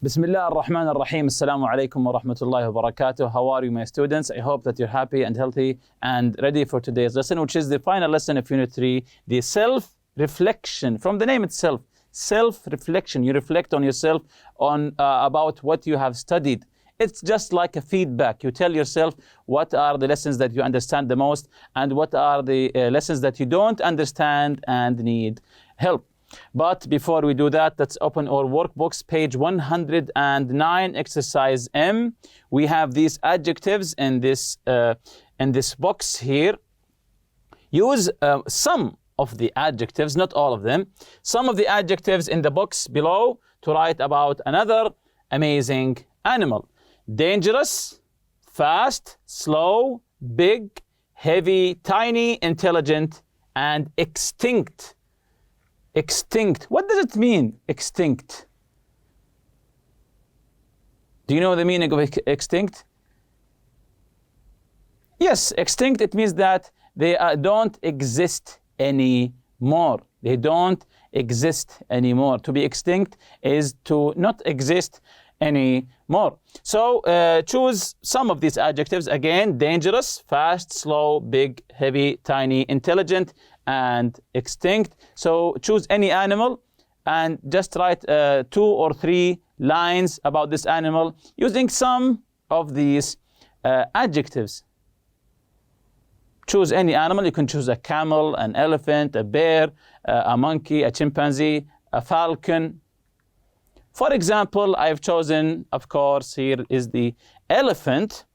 بسم الله الرحمن الرحيم. السلام عليكم ورحمة الله وبركاته. How are you, my students? I hope that you're happy and healthy and ready for today's lesson, which is the final lesson of Unit 3, the self-reflection. From the name itself, self-reflection. You reflect on yourself, on about what you have studied. It's just like a feedback. You tell yourself what are the lessons that you understand the most and what are the lessons that you don't understand and need help. But before we do that, let's open our workbooks, page 109, exercise M. We have these adjectives in this box here. Use some of the adjectives, not all of them, some of the adjectives in the box below to write about another amazing animal. Dangerous, fast, slow, big, heavy, tiny, intelligent, and extinct. Extinct. What does it mean, extinct? Do you know the meaning of extinct? Yes, extinct, it means that they don't exist anymore. They don't exist anymore. To be extinct is to not exist anymore. So choose some of these adjectives. Again, dangerous, fast, slow, big, heavy, tiny, intelligent, and extinct. So choose any animal and just write 2 or 3 lines about this animal using some of these adjectives. Choose any animal. You can choose a camel, an elephant, a bear, a monkey, a chimpanzee, a falcon. For example, I've chosen, of course, here is the elephant.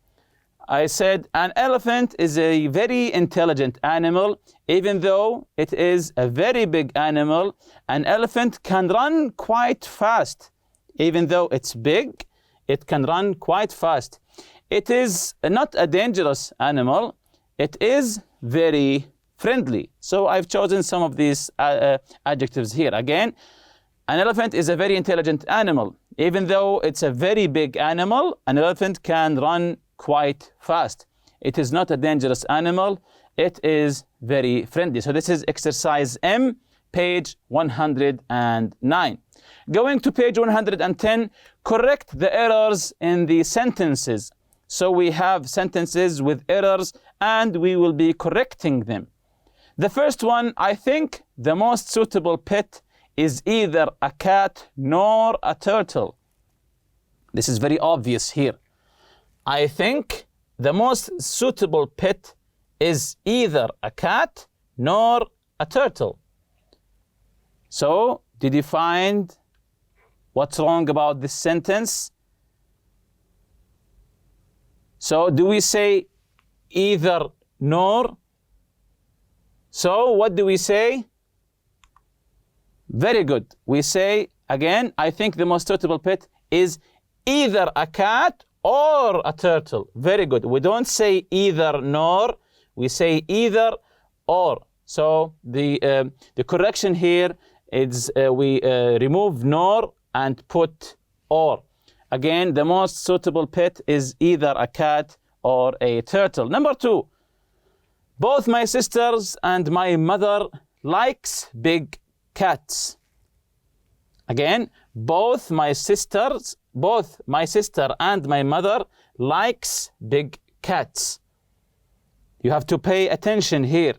I said an elephant is a very intelligent animal. Even though it is a very big animal, an elephant can run quite fast. Even though it's big, it can run quite fast. It is not a dangerous animal. It is very friendly. So I've chosen some of these adjectives here. Again, an elephant is a very intelligent animal. Even though it's a very big animal, an elephant can run quite fast. It is not a dangerous animal. It is very friendly. So this is exercise M, page 109. Going to page 110, correct the errors in the sentences. So we have sentences with errors and we will be correcting them. The first one, I think the most suitable pet is either a cat nor a turtle. This is very obvious here. I think the most suitable pet is either a cat nor a turtle. So, did you find what's wrong about this sentence? So, do we say either nor? So, what do we say? Very good. We say, again, I think the most suitable pet is either a cat or a turtle. Very good. We don't say either nor. We say either or. So the correction here is we remove nor and put or. Again, the most suitable pet is either a cat or a turtle. Number 2, both my sisters and my mother likes big cats. Again, both my sister and my mother likes big cats. You have to pay attention here.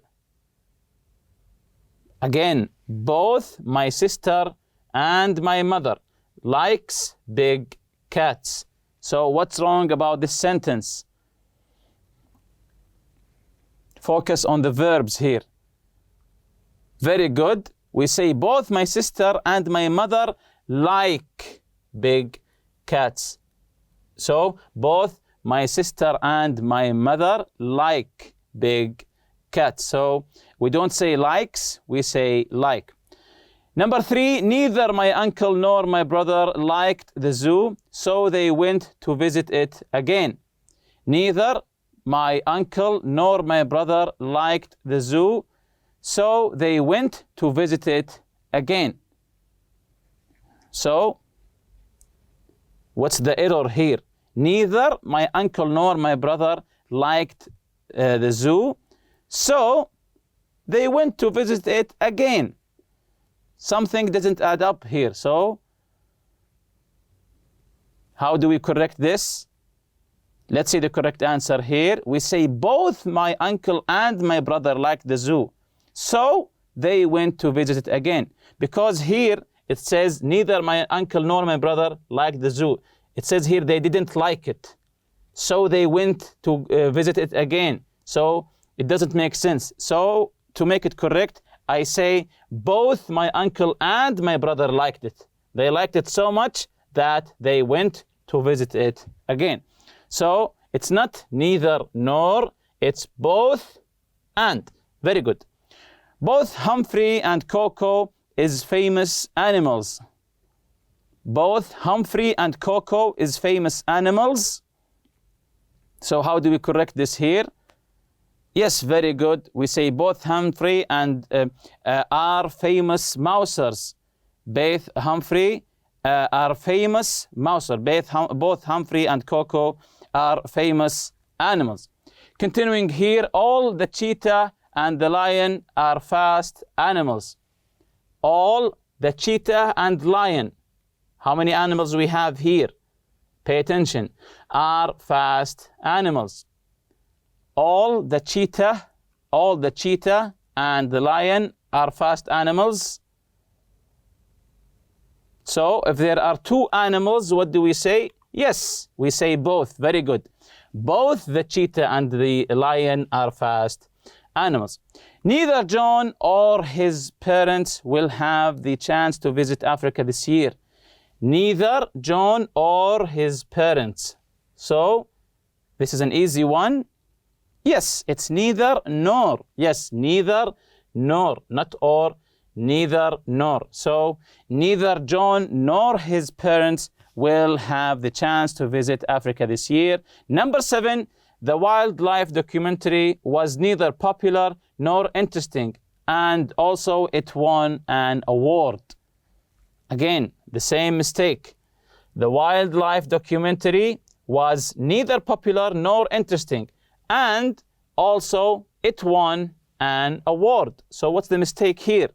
Again, both my sister and my mother likes big cats. So what's wrong about this sentence? Focus on the verbs here. Very good. We say both my sister and my mother like big cats. So both my sister and my mother like big cats. So we don't say likes, we say like. Number 3, neither my uncle nor my brother liked the zoo, so they went to visit it again. Neither my uncle nor my brother liked the zoo, so they went to visit it again. So, what's the error here? Neither my uncle nor my brother liked the zoo, so they went to visit it again. Something doesn't add up here. So How do we correct this? Let's see the correct answer here. We say both my uncle and my brother liked the zoo, so they went to visit it again. Because here it says neither my uncle nor my brother liked the zoo. It says here they didn't like it, so they went to visit it again. So it doesn't make sense. So to make it correct, I say both my uncle and my brother liked it. They liked it so much that they went to visit it again. So it's not neither nor, it's both and. Very good. Both Humphrey and Coco is famous animals. Both Humphrey and Coco is famous animals. So how do we correct this here? Yes, very good. We say both Humphrey and are famous mousers. Both Humphrey are famous mouser. Both Humphrey and Coco are famous animals. Continuing here, all the cheetah and the lion are fast animals. All the cheetah and lion. How many animals we have here? Pay attention. Are fast animals. All the cheetah and the lion are fast animals. So if there are two animals, what do we say? Yes, we say both. Very good. Both the cheetah and the lion are fast animals. Neither John or his parents will have the chance to visit Africa this year. Neither John or his parents. So this is an easy one. Yes, it's neither nor. Yes, neither nor, not or, neither nor. So neither John nor his parents will have the chance to visit Africa this year. Number 7, the wildlife documentary was neither popular nor interesting, and also it won an award. Again, the same mistake. The wildlife documentary was neither popular nor interesting, and also it won an award. So what's the mistake here?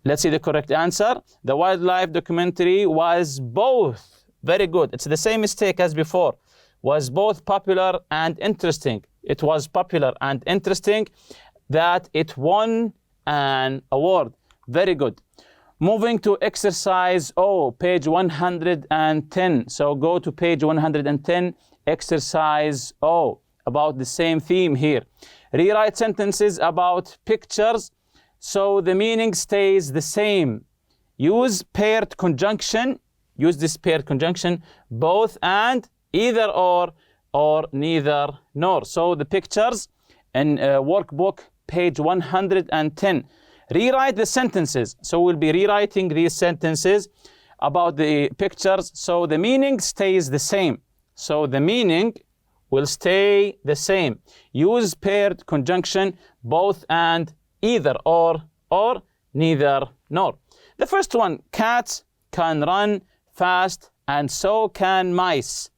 Let's see the correct answer. The wildlife documentary was both. Very good. It's the same mistake as before. Was both popular and interesting. It was popular and interesting that it won an award. Very good. Moving to exercise O, page 110. So go to page 110, exercise O, about the same theme here. Rewrite sentences about pictures so the meaning stays the same. Use paired conjunction. Use this paired conjunction, both and, either or neither nor. So the pictures in workbook, page 110. Rewrite the sentences. So we'll be rewriting these sentences about the pictures so the meaning stays the same. So the meaning will stay the same. Use paired conjunction, both and, either or neither nor. The first one, cats can run fast and so can mice.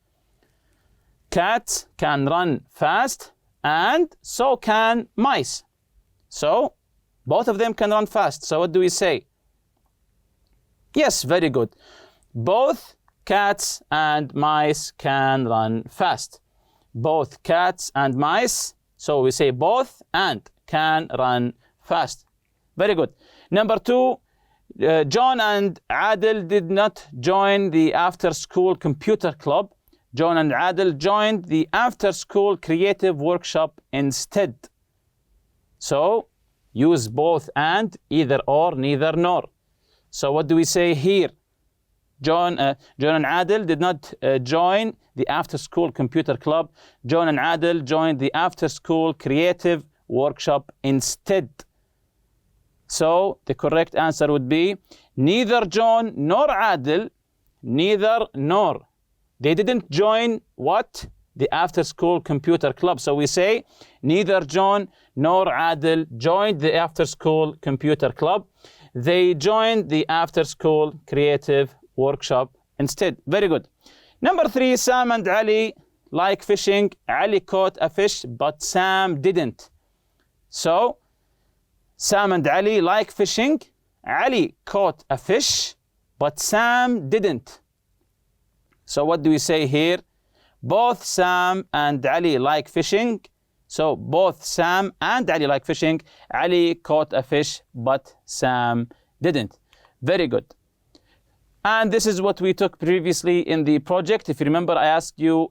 Cats can run fast and so can mice. So both of them can run fast. So what do we say? Yes, very good. Both cats and mice can run fast. Both cats and mice. So we say both and can run fast. Very good. Number 2, John and Adel did not join the after-school computer club. John and Adel joined the after-school creative workshop instead. So use both and, either or, neither nor. So what do we say here? John and Adel did not join the after-school computer club. John and Adel joined the after-school creative workshop instead. So the correct answer would be neither John nor Adel, neither nor. They didn't join what? The after-school computer club. So we say neither John nor Adel joined the after-school computer club. They joined the after-school creative workshop instead. Very good. Number 3, Sam and Ali like fishing. Ali caught a fish, but Sam didn't. So Sam and Ali like fishing. Ali caught a fish, but Sam didn't. So what do we say here? Both Sam and Ali like fishing. So both Sam and Ali like fishing. Ali caught a fish, but Sam didn't. Very good. And this is what we took previously in the project. If you remember, I asked you,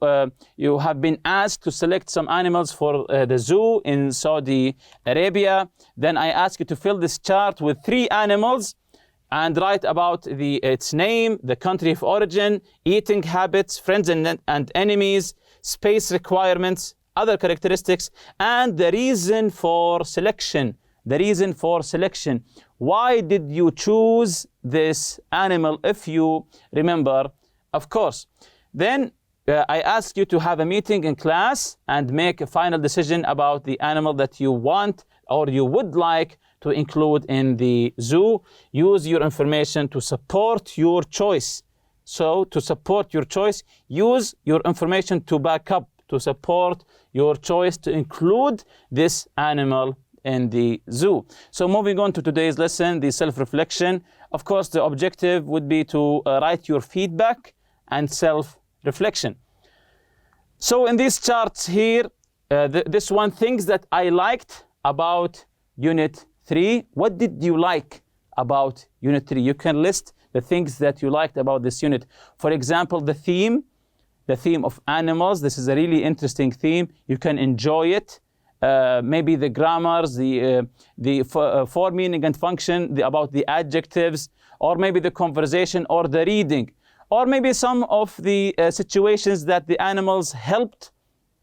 you have been asked to select some animals for the zoo in Saudi Arabia. Then I asked you to fill this chart with 3 animals and write about its name, the country of origin, eating habits, friends and enemies, space requirements, other characteristics, and the reason for selection. The reason for selection. Why did you choose this animal, if you remember, of course. Then I asked you to have a meeting in class and make a final decision about the animal that you want or you would like to include in the zoo. Use your information to support your choice. So to support your choice, use your information to back up, to support your choice to include this animal in the zoo. So moving on to today's lesson, the self-reflection. Of course, the objective would be to write your feedback and self-reflection. So in these charts here, this one, things that I liked about Unit 3. What did you like about Unit 3? You can list the things that you liked about this unit. For example, the theme of animals. This is a really interesting theme. You can enjoy it. Maybe the grammars, the form, meaning and function, about the adjectives, or maybe the conversation or the reading, or maybe some of the situations that the animals helped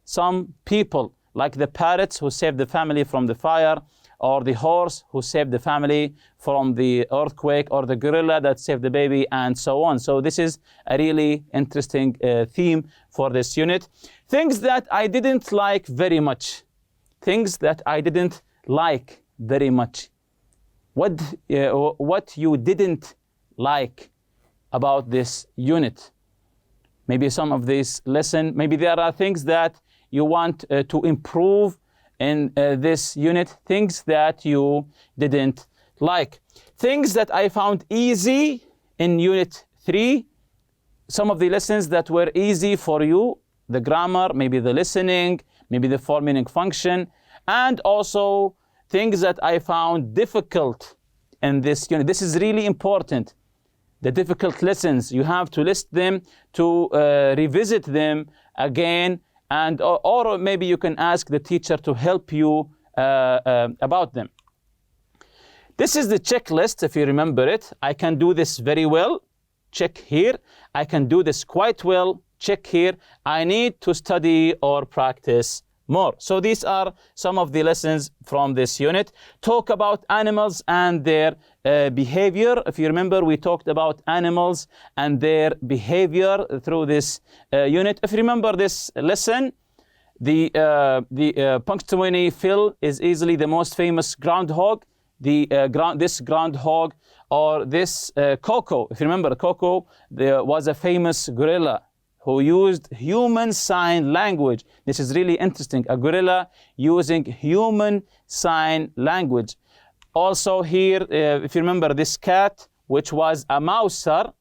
some people, like the parrots who saved the family from the fire, or the horse who saved the family from the earthquake, or the gorilla that saved the baby, and so on. So this is a really interesting theme for this unit. Things that I didn't like very much. Things that I didn't like very much. What you didn't like about this unit. Maybe some of this lesson, maybe there are things that you want to improve in this unit, things that you didn't like. Things that I found easy in Unit 3, some of the lessons that were easy for you, the grammar, maybe the listening, maybe the form, meaning, function, and also things that I found difficult in this unit. This is really important. The difficult lessons, you have to list them, to revisit them again, and or maybe you can ask the teacher to help you about them. This is the checklist, if you remember it. I can do this very well, check here. I can do this quite well, check here. I need to study or practice more. So these are some of the lessons from this unit. Talk about animals and their behavior. If you remember, we talked about animals and their behavior through this unit. If you remember this lesson, the Punxsutawney Phil is easily the most famous groundhog. This groundhog, or this Coco, if you remember, Coco, there was a famous gorilla who used human sign language. This is really interesting, a gorilla using human sign language. Also here, if you remember, this cat, which was a mouser.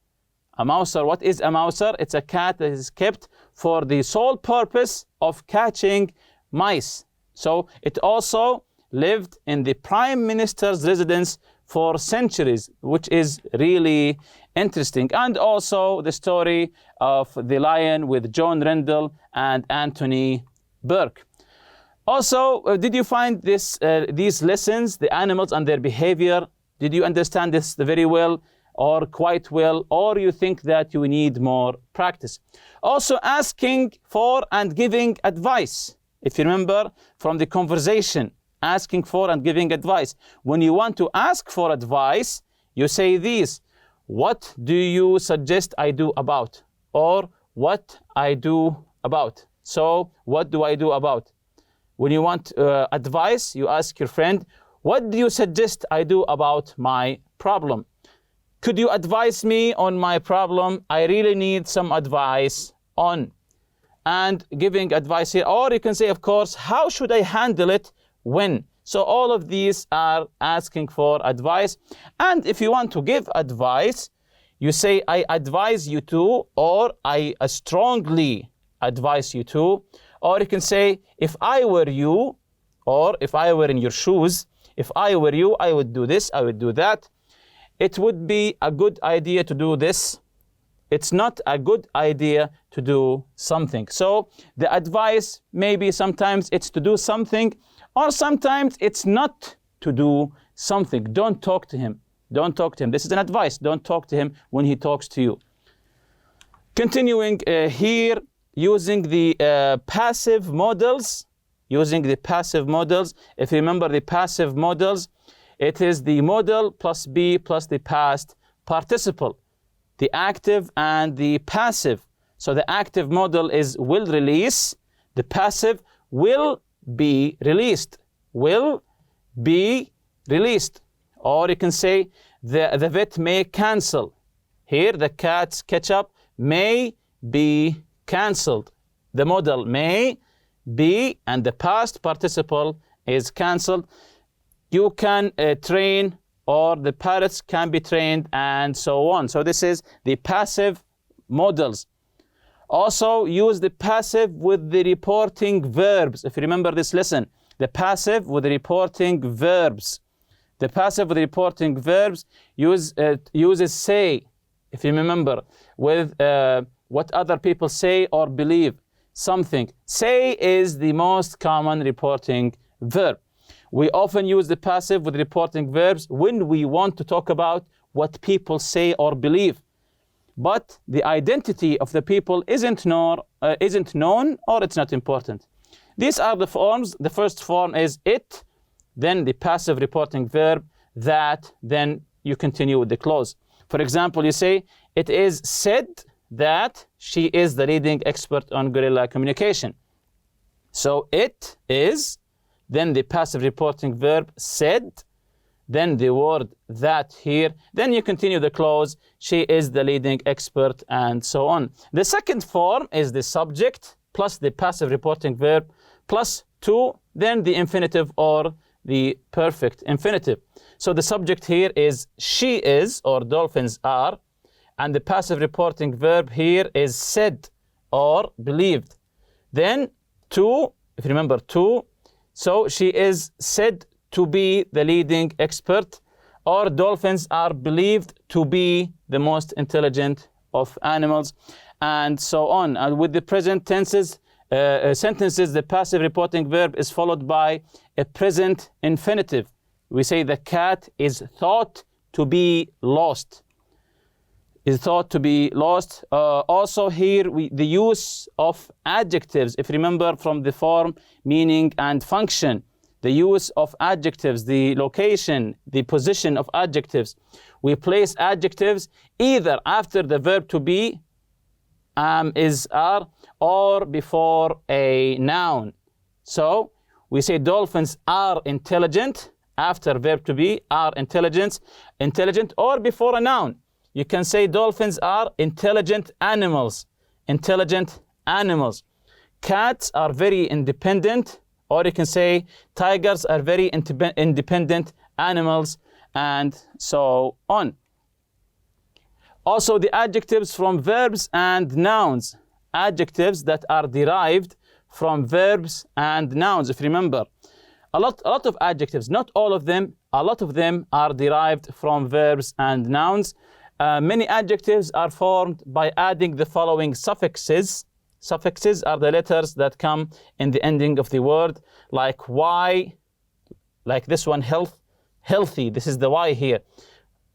A mouser, what is a mouser? It's a cat that is kept for the sole purpose of catching mice. So it also lived in the Prime Minister's residence for centuries, which is really interesting. And also the story of the lion with John Rendell and Anthony Burke. Also, did you find these lessons, the animals and their behavior, did you understand this very well or quite well, or you think that you need more practice? Also, asking for and giving advice. If you remember from the conversation, asking for and giving advice. When you want to ask for advice, you say these: what do you suggest I do about? Or what I do about. So what do I do about? When you want advice, you ask your friend, what do you suggest I do about my problem? Could you advise me on my problem? I really need some advice on. And giving advice here. Or you can say, of course, how should I handle it? When? So all of these are asking for advice. And if you want to give advice, you say I advise you to, or I strongly advise you to. Or you can say if I were you, or if I were in your shoes, if I were you, I would do this, I would do that. It would be a good idea to do this. It's not a good idea to do something. So the advice, maybe sometimes it's to do something, or sometimes it's not to do something. Don't talk to him. Don't talk to him. This is an advice. Don't talk to him when he talks to you. Continuing here, using the passive models. Using the passive models. If you remember the passive models, it is the modal plus be plus the past participle, the active and the passive. So the active modal is will release, the passive will be released, will be released. Or you can say the vet may cancel. Here the cat's ketchup may be cancelled. The modal may be and the past participle is cancelled. You can train, or the parrots can be trained, and so on. So this is the passive modals. Also use the passive with the reporting verbs. If you remember this lesson, the passive with the reporting verbs. The passive with the reporting verbs uses say, if you remember, with what other people say or believe. Something. Say is the most common reporting verb. We often use the passive with reporting verbs when we want to talk about what people say or believe. But the identity of the people isn't known or it's not important. These are the forms. The first form is it, then the passive reporting verb, that, then you continue with the clause. For example, you say, it is said that she is the leading expert on guerrilla communication. So it is, then the passive reporting verb said, then the word that here, then you continue the clause, she is the leading expert, and so on. The second form is the subject plus the passive reporting verb plus to, then the infinitive or the perfect infinitive. So the subject here is she is, or dolphins are, and the passive reporting verb here is said or believed. Then to, if you remember to, so she is said to be the leading expert, or dolphins are believed to be the most intelligent of animals, and so on. And with the present tenses, sentences, the passive reporting verb is followed by a present infinitive. We say the cat is thought to be lost. Is thought to be lost. Also here, the use of adjectives. If you remember from the form, meaning and function, the use of adjectives, the location, the position of adjectives. We place adjectives either after the verb to be, is, are, or before a noun. So we say dolphins are intelligent after verb to be, are intelligent, or before a noun. You can say dolphins are intelligent animals, intelligent animals. Cats are very independent, or you can say tigers are very independent animals, and so on. Also the adjectives from verbs and nouns. Adjectives that are derived from verbs and nouns. If you remember, a lot of adjectives, not all of them, a lot of them are derived from verbs and nouns. Many adjectives are formed by adding the following suffixes. Suffixes are the letters that come in the ending of the word, like Y, like this one, health, healthy, this is the Y here.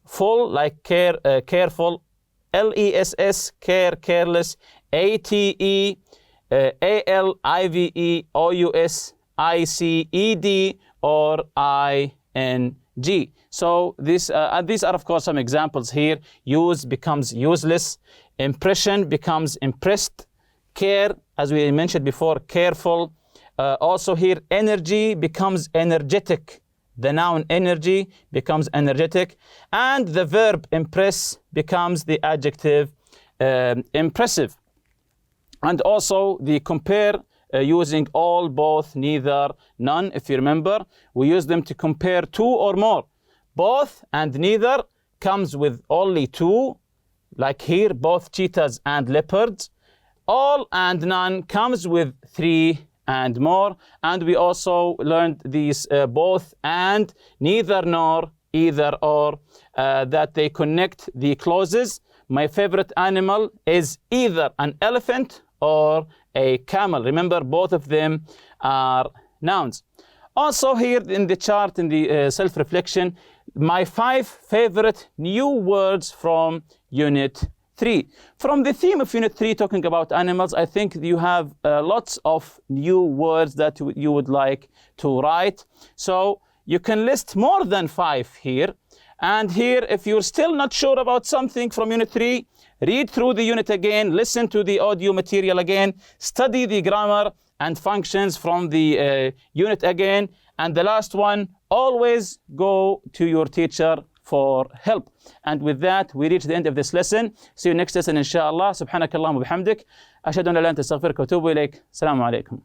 Full, like care, careful. LESS, care, careless. ATE, ALIVE, OUS, ICED, or ING. So these are of course some examples here. Use becomes useless. Impression becomes impressed. Care, as we mentioned before, careful. Also here, energy becomes energetic. The noun energy becomes energetic. And the verb impress becomes the adjective impressive. And also the compare, using all, both, neither, none. If you remember, we use them to compare two or more. Both and neither comes with only two. like here, both cheetahs and leopards. All and none comes with 3 and more. And we also learned these both and, neither nor, either or, that they connect the clauses. My favorite animal is either an elephant or a camel. Remember, both of them are nouns. Also here in the chart, in the self-reflection, my 5 favorite new words from Unit 3. From the theme of Unit 3, talking about animals, I think you have lots of new words that you would like to write. So you can list more than 5 here. And here, if you're still not sure about something from Unit 3, read through the unit again, listen to the audio material again, study the grammar and functions from the unit again. And the last one, always go to your teacher for help. And with that, we reach the end of this lesson. See you next lesson, inshallah. Subhanakallahumma bihamdik. Ashhadu an la ilaha illa anta astaghfiruka wa atubu ilayk. Assalamu alaikum.